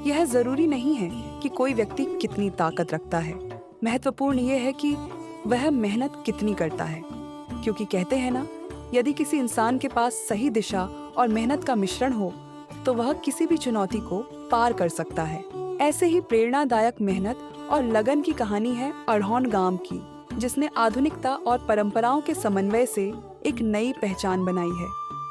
यह जरूरी नहीं है कि कोई व्यक्ति कितनी ताकत रखता है, महत्वपूर्ण यह है कि वह मेहनत कितनी करता है। क्योंकि कहते हैं ना, यदि किसी इंसान के पास सही दिशा और मेहनत का मिश्रण हो तो वह किसी भी चुनौती को पार कर सकता है। ऐसे ही प्रेरणादायक मेहनत और लगन की कहानी है अढ़ौन गांव की, जिसने आधुनिकता और परंपराओं के समन्वय से एक नई पहचान बनाई है,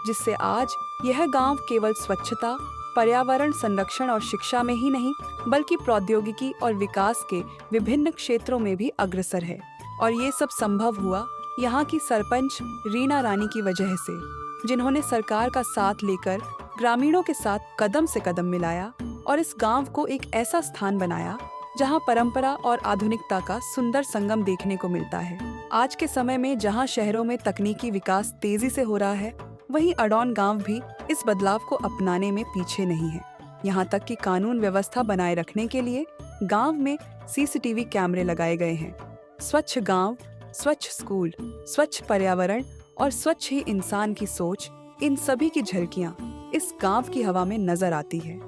जिससे आज यह गांव केवल स्वच्छता, पर्यावरण संरक्षण और शिक्षा में ही नहीं, बल्कि प्रौद्योगिकी और विकास के विभिन्न क्षेत्रों में भी अग्रसर है। और ये सब संभव हुआ यहाँ की सरपंच रीना रानी की वजह से, जिन्होंने सरकार का साथ लेकर ग्रामीणों के साथ कदम से कदम मिलाया और इस गांव को एक ऐसा स्थान बनाया जहां परंपरा और आधुनिकता का सुंदर संगम देखने को मिलता है। आज के समय में जहां शहरों में तकनीकी विकास तेजी से हो रहा है, वहीं अढ़ौन गांव भी इस बदलाव को अपनाने में पीछे नहीं है। यहाँ तक कि कानून व्यवस्था बनाए रखने के लिए गांव में सीसीटीवी कैमरे लगाए गए हैं। स्वच्छ गांव, स्वच्छ स्कूल, स्वच्छ पर्यावरण और स्वच्छ ही इंसान की सोच, इन सभी की झलकियां इस गांव की हवा में नजर आती है।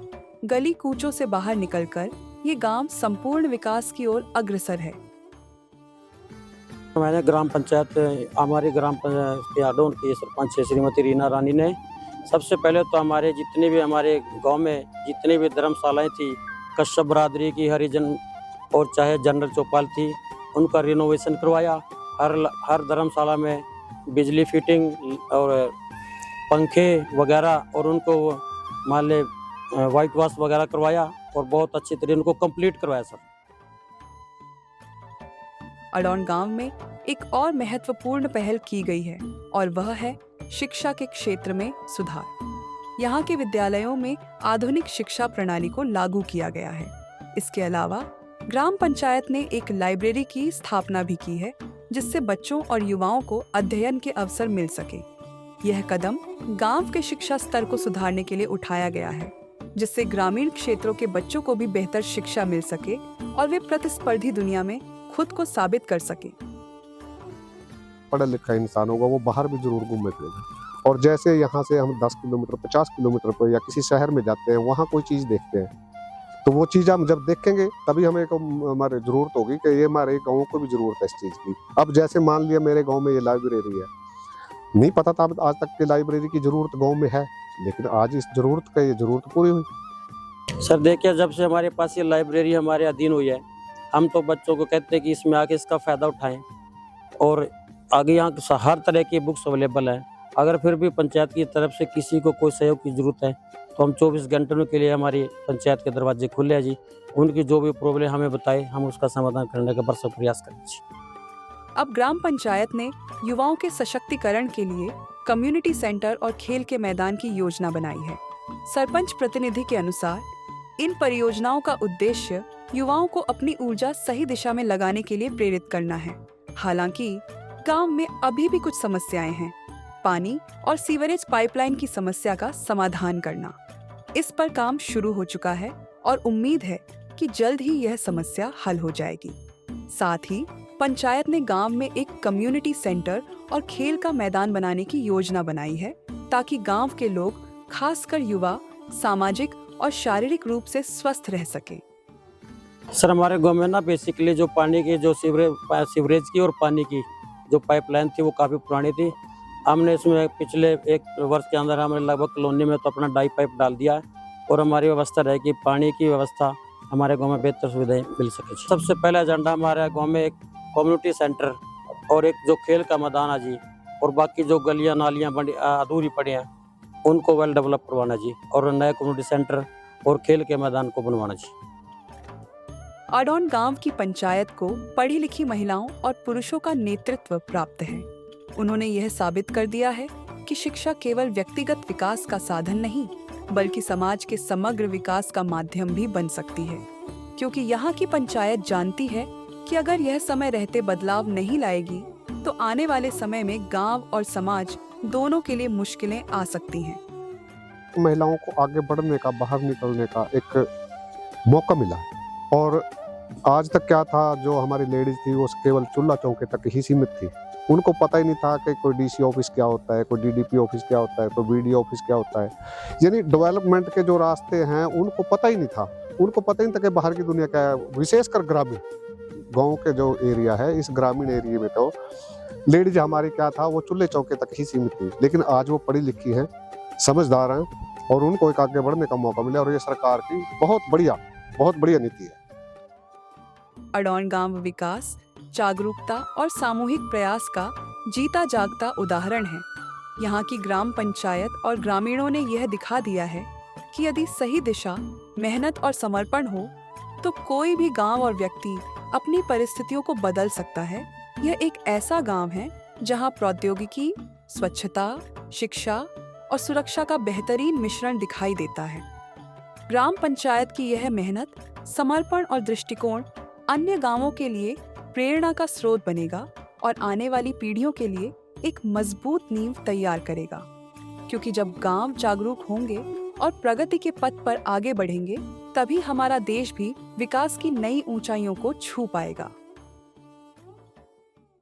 गली कूचों से बाहर निकलकर ये गांव संपूर्ण विकास की ओर अग्रसर है। मैंने ग्राम पंचायत, हमारी ग्राम पंचायत के अढ़ौन की सरपंच श्रीमती रीना रानी ने सबसे पहले तो हमारे जितने भी हमारे गांव में जितनी भी धर्मशालाएं थी, कश्यप बरादरी की, हरिजन और चाहे जनरल चौपाल थी, उनका रिनोवेशन करवाया। हर धर्मशाला में बिजली फिटिंग और पंखे वगैरह और उनको मान ले वाइट वॉश वगैरह करवाया और बहुत अच्छी तरह उनको कंप्लीट करवाया सर। अढ़ौन गांव में एक और महत्वपूर्ण पहल की गई है और वह है शिक्षा के क्षेत्र में सुधार। यहाँ के विद्यालयों में आधुनिक शिक्षा प्रणाली को लागू किया गया है। इसके अलावा ग्राम पंचायत ने एक लाइब्रेरी की स्थापना भी की है, जिससे बच्चों और युवाओं को अध्ययन के अवसर मिल सके। यह कदम गांव के शिक्षा स्तर को सुधारने के लिए उठाया गया है, जिससे ग्रामीण क्षेत्रों के बच्चों को भी बेहतर शिक्षा मिल सके और वे प्रतिस्पर्धी दुनिया में खुद को साबित कर सके। पढ़ा लिखा इंसान होगा वो बाहर भी जरूर घूमने फिरेगा। और जैसे यहाँ से हम 10 किलोमीटर 50 किलोमीटर पर या किसी शहर में जाते हैं, वहाँ कोई चीज़ देखते हैं, तो वो चीज़ हम जब देखेंगे तभी हमें हमारे जरूरत होगी कि ये हमारे गाँव को भी जरूरत है इस चीज़ की। अब जैसे मान लिया मेरे गाँव में ये लाइब्रेरी है, नहीं पता था आज तक कि लाइब्रेरी की जरूरत गाँव में है, लेकिन आज इस जरूरत पूरी हुई। सर देखिए, जब से हमारे पास ये लाइब्रेरी हमारे अधीन हुई है, हम तो बच्चों को कहते हैं कि इसमें आके इसका फ़ायदा उठाएं और आगे यहाँ हर तरह की बुक्स अवेलेबल है। अगर फिर भी पंचायत की तरफ से किसी को कोई सहयोग की ज़रूरत है तो हम 24 घंटों के लिए हमारी पंचायत के दरवाजे खुले हैं जी। उनकी जो भी प्रॉब्लम हमें बताए, हम उसका समाधान करने का भरसक प्रयास करें जी। अब ग्राम पंचायत ने युवाओं के सशक्तिकरण के लिए कम्युनिटी सेंटर और खेल के मैदान की योजना बनाई है। सरपंच प्रतिनिधि के अनुसार इन परियोजनाओं का उद्देश्य युवाओं को अपनी ऊर्जा सही दिशा में लगाने के लिए प्रेरित करना है। हालांकि गांव में अभी भी कुछ समस्याएं हैं। पानी और सीवरेज पाइपलाइन की समस्या का समाधान करना, इस पर काम शुरू हो चुका है और उम्मीद है कि जल्द ही यह समस्या हल हो जाएगी। साथ ही पंचायत ने गांव में एक कम्युनिटी सेंटर और खेल का मैदान बनाने की योजना बनाई है, ताकि गांव के लोग, खासकर युवा, सामाजिक और शारीरिक रूप से स्वस्थ रह सके। सर हमारे गांव में ना बेसिकली जो पानी की जो सीवरेज की और पानी की जो पाइपलाइन थी वो काफ़ी पुरानी थी। हमने इसमें पिछले 1 वर्ष के अंदर हमने लगभग कॉलोनी में तो अपना डाई पाइप डाल दिया है और हमारी व्यवस्था रहे कि पानी की व्यवस्था हमारे गांव में बेहतर सुविधाएं मिल सके। सबसे पहला एजेंडा हमारे गांव में एक कम्युनिटी सेंटर और एक जो खेल का मैदान है जी, और बाकी जो गलियां नालियां अधूरी पड़ी हैं उनको वेल डेवलप करवाना जी, और नए कम्युनिटी सेंटर और खेल के मैदान को बनवाना जी। अढ़ौन गांव की पंचायत को पढ़ी लिखी महिलाओं और पुरुषों का नेतृत्व प्राप्त है। उन्होंने यह साबित कर दिया है कि शिक्षा केवल व्यक्तिगत विकास का साधन नहीं, बल्कि समाज के समग्र विकास का माध्यम भी बन सकती है। क्योंकि यहाँ की पंचायत जानती है कि अगर यह समय रहते बदलाव नहीं लाएगी तो आने वाले समय में गांव और समाज दोनों के लिए मुश्किलें आ सकती हैं। महिलाओं को आगे बढ़ने का, बाहर निकलने का एक मौका मिला। और आज तक क्या था, जो हमारी लेडीज थी वो केवल चूल्हा चौके तक ही सीमित थी। उनको पता ही नहीं था कि कोई डीसी ऑफिस क्या होता है, कोई डीडीपी ऑफिस क्या होता है, कोई बीडीओ ऑफिस क्या होता है। यानी डेवलपमेंट के जो रास्ते हैं उनको पता ही नहीं था। उनको पता ही नहीं था कि बाहर की दुनिया क्या है। विशेषकर ग्रामीण गाँव के जो एरिया है, इस ग्रामीण एरिया में तो लेडीज हमारी क्या था, वो चूल्हे चौके तक ही सीमित थी। लेकिन आज वो पढ़ी लिखी हैं, समझदार हैं और उनको एक आगे बढ़ने का मौका मिला, और ये सरकार की बहुत बढ़िया नीति है। अडौन गांव विकास, जागरूकता और सामूहिक प्रयास का जीता जागता उदाहरण है। यहाँ की ग्राम पंचायत और ग्रामीणों ने यह दिखा दिया है कि यदि सही दिशा, मेहनत और समर्पण हो तो कोई भी गांव और व्यक्ति अपनी परिस्थितियों को बदल सकता है। यह एक ऐसा गांव है जहां प्रौद्योगिकी, स्वच्छता, शिक्षा और सुरक्षा का बेहतरीन मिश्रण दिखाई देता है। ग्राम पंचायत की यह मेहनत, समर्पण और दृष्टिकोण अन्य गांवों के लिए प्रेरणा का स्रोत बनेगा और आने वाली पीढ़ियों के लिए एक मजबूत नींव तैयार करेगा। क्योंकि जब गांव जागरूक होंगे और प्रगति के पथ पर आगे बढ़ेंगे, तभी हमारा देश भी विकास की नई ऊंचाइयों को छू पाएगा।